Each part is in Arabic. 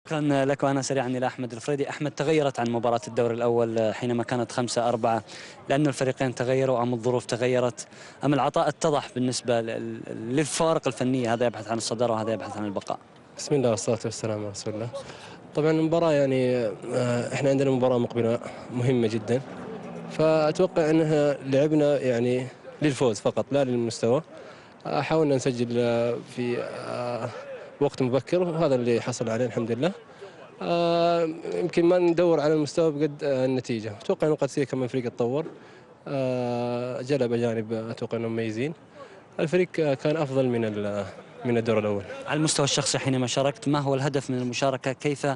شكرا لك. وأنا سريعا إلى أحمد الفريدي. أحمد، تغيرت عن مباراة الدور الأول حينما كانت 5-4 لأن الفريقين تغيروا، أم الظروف تغيرت، أم العطاء اتضح بالنسبة للفوارق الفنية؟ هذا يبحث عن الصدارة وهذا يبحث عن البقاء. بسم الله والصلاة والسلام على رسول الله. طبعا المباراة يعني احنا عندنا مباراة مقبلة مهمة جدا، فأتوقع أنها لعبنا يعني للفوز فقط لا للمستوى. حاولنا نسجل في وقت مبكر وهذا اللي حصل عليه الحمد لله. يمكن ما ندور على المستوى بقد النتيجة. أتوقع أنه قد كمان فريق اتطور، جلب أجانب أتوقع أنهم مميزين. الفريق كان أفضل من الدور الأول. على المستوى الشخصي حينما شاركت، ما هو الهدف من المشاركة؟ كيف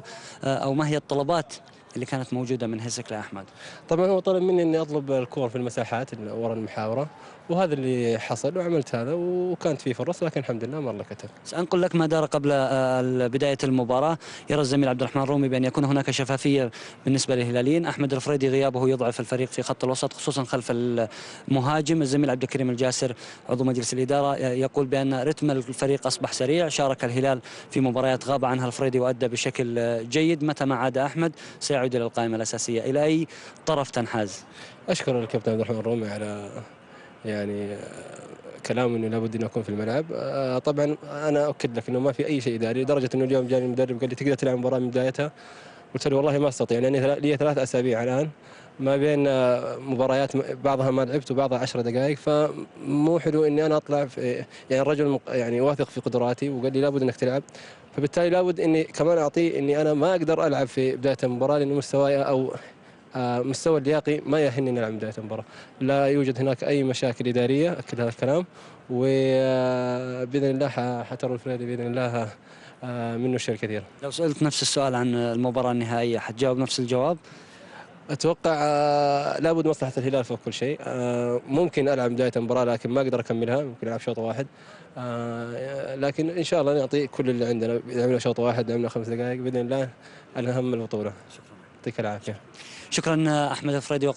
أو ما هي الطلبات اللي كانت موجودة من هيسك لأحمد؟ طبعا هو طلب مني اني اطلب الكور في المساحات اللي وراء المحاوره، وهذا اللي حصل وعملت هذا، وكانت في فرص لكن الحمد لله مر كتف. سأنقل لك ما دار قبل بداية المباراة. يرى الزميل عبد الرحمن الرومي بأن يكون هناك شفافية بالنسبة للهلاليين. أحمد الفريدي غيابه يضعف الفريق في خط الوسط خصوصا خلف المهاجم. الزميل عبد الكريم الجاسر عضو مجلس الإدارة يقول بأن رتم الفريق أصبح سريع. شارك الهلال في مباريات غاب عنها الفريدي وأدى بشكل جيد. متى ما عاد أحمد سيعود إلى القائمة الأساسية؟ إلى أي طرف تنحاز؟ اشكر الكابتن عبد الرحمن الرومي على يعني كلام انه لابد اني اكون في الملعب. طبعا انا اؤكد لك انه ما في اي شيء اداري، لدرجه انه اليوم جاني المدرب قال لي تقدر تلعب المباراه من بدايتها. قلت له والله ما استطيع، لاني لي 3 اسابيع الان ما بين مباريات بعضها ما لعبت وبعضها 10 دقائق، فمو حلو اني انا اطلع في يعني الرجل يعني واثق في قدراتي وقال لي لابد انك تلعب، فبالتالي لابد اني كمان اعطيه اني انا ما اقدر العب في بدايه المباراه لان مستواي او مستوى اللياقي ما يأهلني نلعب بداية المباراة. لا يوجد هناك أي مشاكل إدارية، أكد هذا الكلام، وبإذن الله حتروا الفريق بإذن الله منه الشيء الكثير. لو سألت نفس السؤال عن المباراة النهائية حتجاوب نفس الجواب؟ أتوقع لابد مصلحة الهلال فوق كل شيء. ممكن ألعب بداية المباراة لكن ما أقدر أكملها، ممكن ألعب شوط واحد. لكن إن شاء الله نعطي كل اللي عندنا. لعبنا شوط واحد، لعبنا 5 دقائق بإذن الله، الأهم البطولة. شكرا. يعطيك العافية. شكرا أحمد الفريدي.